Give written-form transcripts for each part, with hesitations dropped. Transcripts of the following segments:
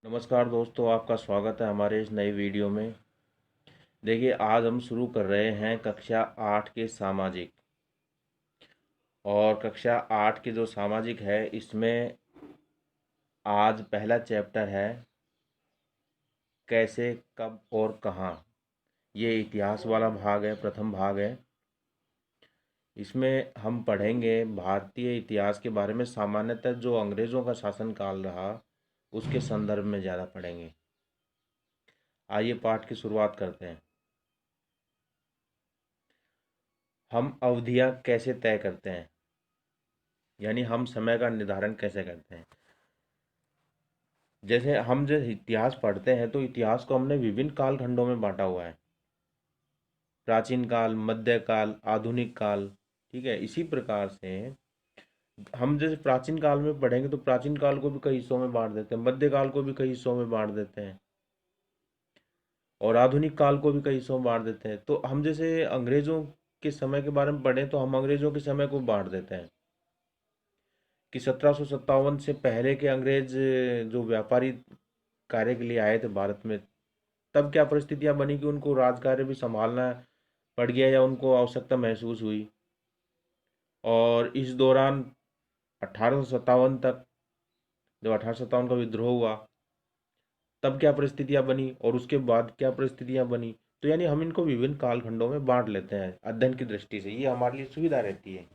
नमस्कार दोस्तों, आपका स्वागत है हमारे इस नए वीडियो में। देखिए, आज हम शुरू कर रहे हैं कक्षा 8 के सामाजिक। और कक्षा 8 के जो सामाजिक है, इसमें आज पहला चैप्टर है कैसे, कब और कहाँ। ये इतिहास वाला भाग है, प्रथम भाग है। इसमें हम पढ़ेंगे भारतीय इतिहास के बारे में, सामान्यतः जो अंग्रेज़ों का शासनकाल रहा उसके संदर्भ में ज़्यादा पढ़ेंगे। आइए पाठ की शुरुआत करते हैं। हम अवधियाँ कैसे तय करते हैं, यानी हम समय का निर्धारण कैसे करते हैं। जैसे हम जब इतिहास पढ़ते हैं तो इतिहास को हमने विभिन्न कालखंडों में बांटा हुआ है। प्राचीन काल, मध्यकाल, आधुनिक काल। ठीक है, इसी प्रकार से हम जैसे प्राचीन काल में पढ़ेंगे तो प्राचीन काल को भी कई हिस्सों में बांट देते हैं, मध्यकाल को भी कई हिस्सों में बांट देते हैं, और आधुनिक काल को भी कई हिस्सों में बांट देते हैं। तो हम जैसे अंग्रेजों के समय के बारे में पढ़ें तो हम अंग्रेजों के समय को बांट देते हैं कि 1757 से पहले के अंग्रेज जो व्यापारी कार्य के लिए आए थे भारत में, तब क्या परिस्थितियां बनी कि उनको राजकार्य भी संभालना पड़ गया या उनको आवश्यकता महसूस हुई। और इस दौरान 1857 तक, जब 1857 का विद्रोह हुआ, तब क्या परिस्थितियां बनी और उसके बाद क्या परिस्थितियां बनी। तो यानी हम इनको विभिन्न कालखंडों में बांट लेते हैं अध्ययन की दृष्टि से, ये हमारे लिए सुविधा रहती है।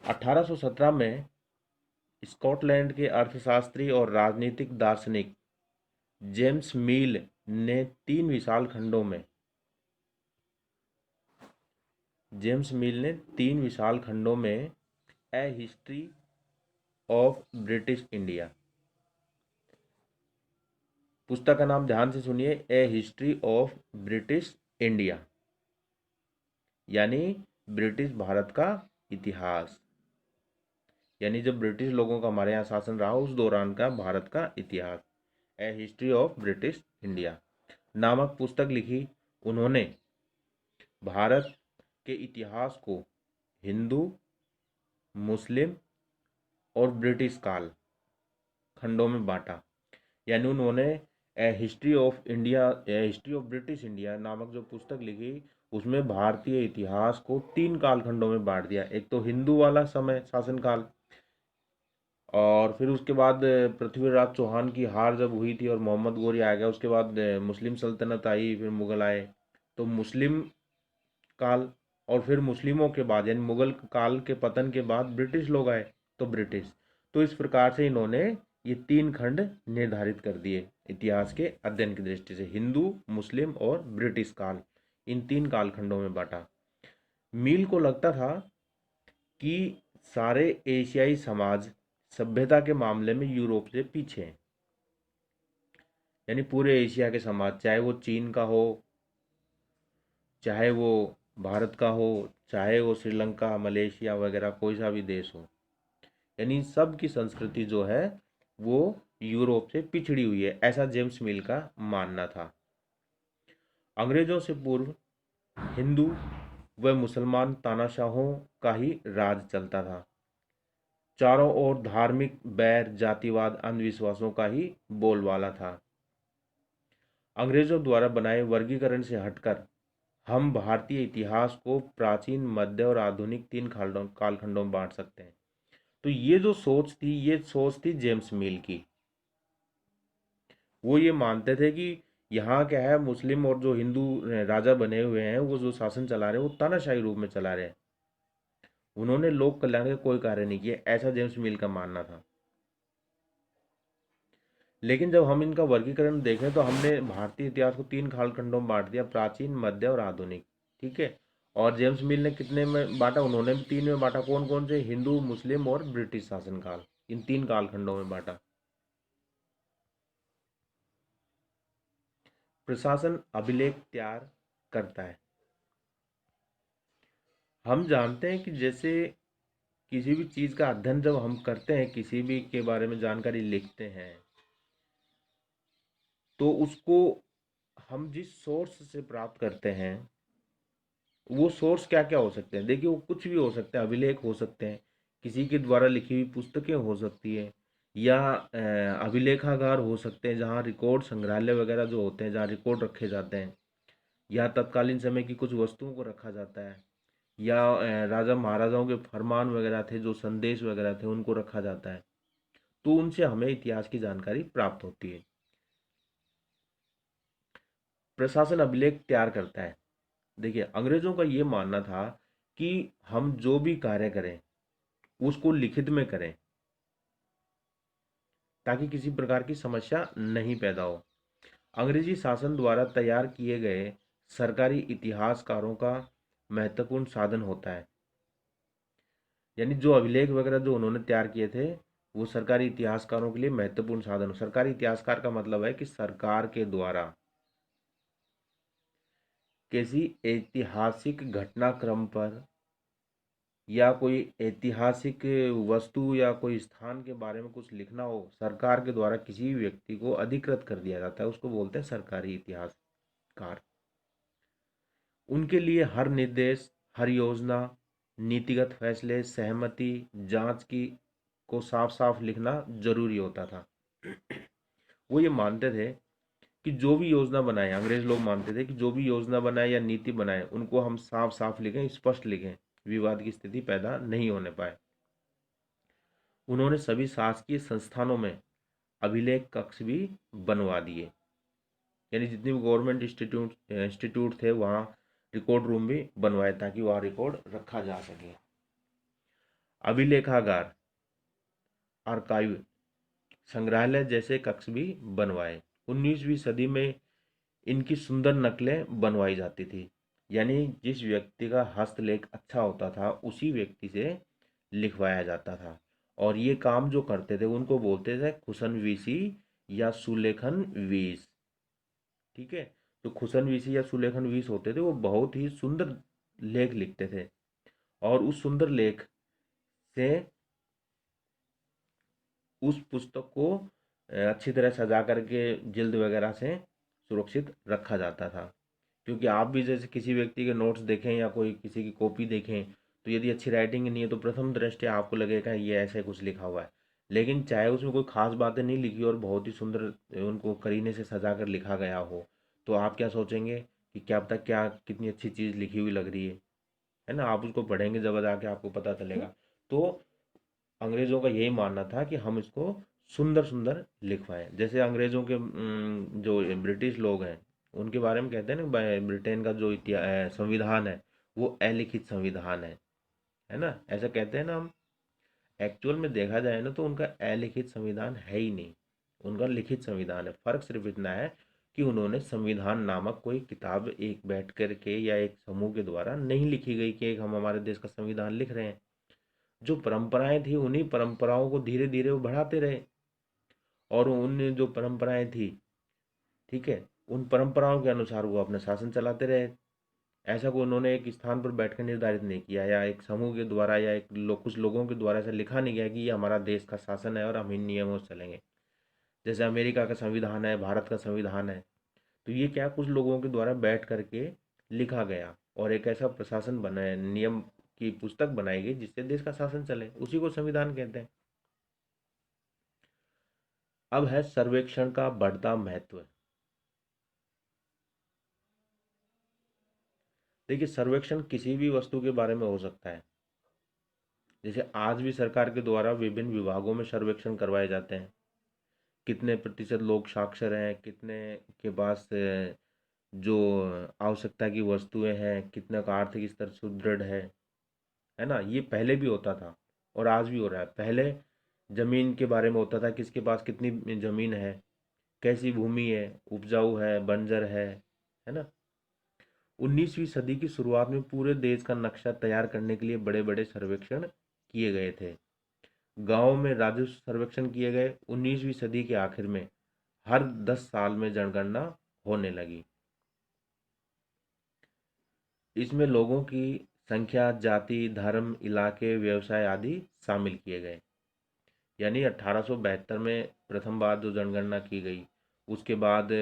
1817 में स्कॉटलैंड के अर्थशास्त्री और राजनीतिक दार्शनिक जेम्स मील ने तीन विशाल खंडों में ए हिस्ट्री ऑफ ब्रिटिश इंडिया, पुस्तक का नाम ध्यान से सुनिए, ए हिस्ट्री ऑफ ब्रिटिश इंडिया, यानी ब्रिटिश भारत का इतिहास, यानी जब ब्रिटिश लोगों का हमारे यहाँ शासन रहा उस दौरान का भारत का इतिहास, ए हिस्ट्री ऑफ ब्रिटिश इंडिया नामक पुस्तक लिखी उन्होंने। भारत के इतिहास को हिंदू, मुस्लिम और ब्रिटिश काल खंडों में बांटा, यानी उन्होंने a history of India, a history of British India नामक जो पुस्तक लिखी, उसमें भारतीय इतिहास को तीन कालखंडों में बांट दिया। एक तो हिंदू वाला समय शासनकाल, और फिर उसके बाद पृथ्वीराज चौहान की हार जब हुई थी और मोहम्मद गोरी आ गया, उसके बाद मुस्लिम सल्तनत आई, फिर मुगल आए, तो मुस्लिम काल। और फिर मुस्लिमों के बाद यानी मुगल काल के पतन के बाद ब्रिटिश लोग आए, तो ब्रिटिश। तो इस प्रकार से इन्होंने ये तीन खंड निर्धारित कर दिए इतिहास के अध्ययन की दृष्टि से, हिंदू, मुस्लिम और ब्रिटिश काल, इन तीन कालखंडों में बांटा। मील को लगता था कि सारे एशियाई समाज सभ्यता के मामले में यूरोप से पीछे हैं, यानी पूरे एशिया के समाज, चाहे वो चीन का हो, चाहे वो भारत का हो, चाहे वो श्रीलंका, मलेशिया वगैरह कोई सा भी देश हो, यानी सब की संस्कृति जो है वो यूरोप से पिछड़ी हुई है, ऐसा जेम्स मिल का मानना था। अंग्रेजों से पूर्व हिंदू व मुसलमान तानाशाहों का ही राज चलता था। चारों ओर धार्मिक बैर, जातिवाद, अंधविश्वासों का ही बोलबाला था। अंग्रेजों द्वारा बनाए वर्गीकरण से हटकर हम भारतीय इतिहास को प्राचीन, मध्य और आधुनिक तीन कालखंडों में बांट सकते हैं। तो ये जो सोच थी, ये सोच थी जेम्स मिल की। वो ये मानते थे कि यहाँ क्या है, मुस्लिम और जो हिंदू राजा बने हुए हैं वो जो शासन चला रहे हैं वो तानाशाही रूप में चला रहे हैं, उन्होंने लोक कल्याण के कोई कार्य नहीं किए, ऐसा जेम्स मिल का मानना था। लेकिन जब हम इनका वर्गीकरण देखें तो हमने भारतीय इतिहास को तीन कालखंडों में बांट दिया, प्राचीन, मध्य और आधुनिक। ठीक है, और जेम्स मिल ने कितने में बांटा, उन्होंने भी तीन में बांटा। कौन कौन से, हिंदू, मुस्लिम और ब्रिटिश शासनकाल, इन तीन कालखंडों में बांटा। प्रशासन अभिलेख तैयार करता है। हम जानते हैं कि जैसे किसी भी चीज़ का अध्ययन जब हम करते हैं, किसी भी के बारे में जानकारी लिखते हैं, तो उसको हम जिस सोर्स से प्राप्त करते हैं, वो सोर्स क्या क्या हो सकते हैं। देखिए, वो कुछ भी हो सकता है, अभिलेख हो सकते हैं, किसी के द्वारा लिखी हुई पुस्तकें हो सकती है, या अभिलेखागार हो सकते हैं जहाँ रिकॉर्ड संग्रहालय वगैरह जो होते हैं जहाँ रिकॉर्ड रखे जाते हैं, या तत्कालीन समय की कुछ वस्तुओं को रखा जाता है, या राजा महाराजाओं के फरमान वगैरह थे, जो संदेश वगैरह थे, उनको रखा जाता है। तो उनसे हमें इतिहास की जानकारी प्राप्त होती है। प्रशासन अभिलेख तैयार करता है। देखिए, अंग्रेजों का ये मानना था कि हम जो भी कार्य करें उसको लिखित में करें, ताकि किसी प्रकार की समस्या नहीं पैदा हो। अंग्रेजी शासन द्वारा तैयार किए गए सरकारी इतिहासकारों का महत्वपूर्ण साधन होता है। यानी जो अभिलेख वगैरह जो उन्होंने तैयार किए थे, वो सरकारी इतिहासकारों के लिए महत्वपूर्ण साधन। सरकारी इतिहासकार का मतलब है कि सरकार के द्वारा किसी ऐतिहासिक घटनाक्रम पर या कोई ऐतिहासिक वस्तु या कोई स्थान के बारे में कुछ लिखना हो, सरकार के द्वारा किसी भी व्यक्ति को अधिकृत कर दिया जाता है, उसको बोलते हैं सरकारी इतिहासकार। उनके लिए हर निर्देश, हर योजना, नीतिगत फैसले, सहमति, जांच की को साफ साफ लिखना जरूरी होता था। वो ये मानते थे कि जो भी योजना बनाए, अंग्रेज लोग मानते थे कि जो भी योजना बनाए या नीति बनाए, उनको हम साफ साफ लिखें, स्पष्ट लिखें, विवाद की स्थिति पैदा नहीं होने पाए। उन्होंने सभी शासकीय संस्थानों में अभिलेख कक्ष भी बनवा दिए। यानी जितनी भी गवर्नमेंट इंस्टीट्यूट थे, वहाँ रिकॉर्ड रूम भी बनवाए ताकि वहाँ रिकॉर्ड रखा जा सके। अभिलेखागार, आर्काइव, संग्रहालय जैसे कक्ष भी बनवाए। 19वीं सदी में इनकी सुंदर नकलें बनवाई जाती थी। यानी जिस व्यक्ति का हस्तलेख अच्छा होता था उसी व्यक्ति से लिखवाया जाता था। और ये काम जो करते थे उनको बोलते थे खुसन वीसी या सुलेखन वीस। ठीक है। तो खुसन वीसी या सुलेखन वीस होते थे, वो बहुत ही सुंदर लेख लिखते थे, और उस सुंदर लेख से उस पुस्तक को अच्छी तरह सजा करके जिल्द वगैरह से सुरक्षित रखा जाता था। क्योंकि आप भी जैसे किसी व्यक्ति के नोट्स देखें या कोई किसी की कॉपी देखें, तो यदि अच्छी राइटिंग नहीं है तो प्रथम दृष्टया आपको लगेगा ये ऐसे कुछ लिखा हुआ है। लेकिन चाहे उसमें कोई खास बातें नहीं लिखी और बहुत ही सुंदर उनको करीने से सजा कर लिखा गया हो, तो आप क्या सोचेंगे कि क्या पता क्या कितनी अच्छी चीज़ लिखी हुई लग रही है ना। आप उसको पढ़ेंगे जब जाके आपको पता चलेगा। तो अंग्रेज़ों का यही मानना था कि हम इसको सुंदर सुंदर लिखवाएं। जैसे अंग्रेज़ों के जो ब्रिटिश लोग हैं, उनके बारे में कहते हैं ना, ब्रिटेन का जो संविधान है वो अलिखित संविधान है ना, ऐसा कहते हैं ना हम। एक्चुअल में देखा जाए ना तो उनका अलिखित संविधान है ही नहीं, उनका लिखित संविधान है। फर्क सिर्फ इतना है कि उन्होंने संविधान नामक कोई किताब एक बैठ कर के या एक समूह के द्वारा नहीं लिखी गई कि एक हम हमारे देश का संविधान लिख रहे हैं। जो परंपराएं थी उन्हीं परंपराओं को धीरे धीरे वो बढ़ाते रहे, और उन जो परंपराएं थी, ठीक है, उन परंपराओं के अनुसार वो अपना शासन चलाते रहे। ऐसा को उन्होंने एक स्थान पर बैठकर निर्धारित नहीं किया, या एक समूह के द्वारा या कुछ लोगों के द्वारा ऐसा लिखा नहीं गया कि ये हमारा देश का शासन है और हम इन नियमों से चलेंगे। जैसे अमेरिका का संविधान है, भारत का संविधान है, तो ये क्या कुछ लोगों के द्वारा बैठ करके लिखा गया और एक ऐसा प्रशासन बना, नियम की पुस्तक बनाई गई जिससे देश का शासन चले, उसी को संविधान कहते हैं। अब है सर्वेक्षण का बढ़ता महत्व। देखिए, सर्वेक्षण किसी भी वस्तु के बारे में हो सकता है। जैसे आज भी सरकार के द्वारा विभिन्न विभागों में सर्वेक्षण करवाए जाते हैं। कितने प्रतिशत लोग साक्षर हैं, कितने के पास जो आवश्यकता की वस्तुएं हैं, कितने का आर्थिक स्तर सुदृढ़ है ना। ये पहले भी होता था और आज भी हो रहा है। पहले जमीन के बारे में होता था, किसके पास कितनी जमीन है, कैसी भूमि है, उपजाऊ है, बंजर है ना। 19वीं सदी की शुरुआत में पूरे देश का नक्शा तैयार करने के लिए बड़े बड़े सर्वेक्षण किए गए थे। गांव में राजस्व सर्वेक्षण किए गए। 19वीं सदी के आखिर में हर 10 साल में जनगणना होने लगी। इसमें लोगों की संख्या, जाति, धर्म, इलाके, व्यवसाय आदि शामिल किए गए। यानी 1872 में प्रथम बार जो जनगणना की गई, उसके बाद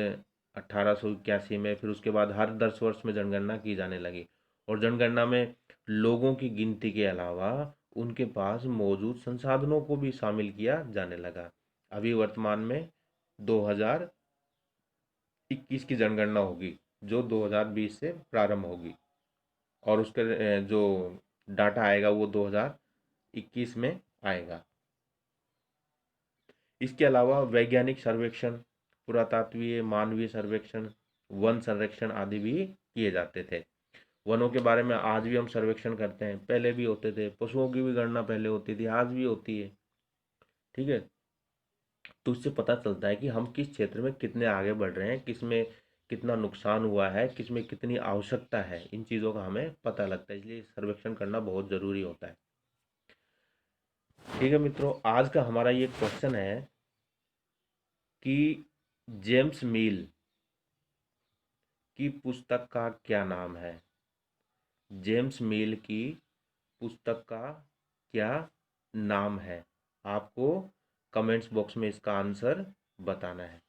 1881 में, फिर उसके बाद हर 10 वर्ष में जनगणना की जाने लगी। और जनगणना में लोगों की गिनती के अलावा उनके पास मौजूद संसाधनों को भी शामिल किया जाने लगा। अभी वर्तमान में 2021 की जनगणना होगी जो 2020 से प्रारंभ होगी, और उसके जो डाटा आएगा वो 2021 में आएगा। इसके अलावा वैज्ञानिक सर्वेक्षण, पुरातात्वीय मानवीय सर्वेक्षण, वन संरक्षण आदि भी किए जाते थे। वनों के बारे में आज भी हम सर्वेक्षण करते हैं, पहले भी होते थे। पशुओं की भी गणना पहले होती थी, आज भी होती है। ठीक है, तो इससे पता चलता है कि हम किस क्षेत्र में कितने आगे बढ़ रहे हैं, किस में कितना नुकसान हुआ है, किस में कितनी आवश्यकता है, इन चीज़ों का हमें पता लगता है। इसलिए सर्वेक्षण करना बहुत ज़रूरी होता है। ठीक है मित्रों, आज का हमारा ये क्वेश्चन है कि जेम्स मिल की पुस्तक का क्या नाम है। जेम्स मिल की पुस्तक का क्या नाम है, आपको कमेंट्स बॉक्स में इसका आंसर बताना है।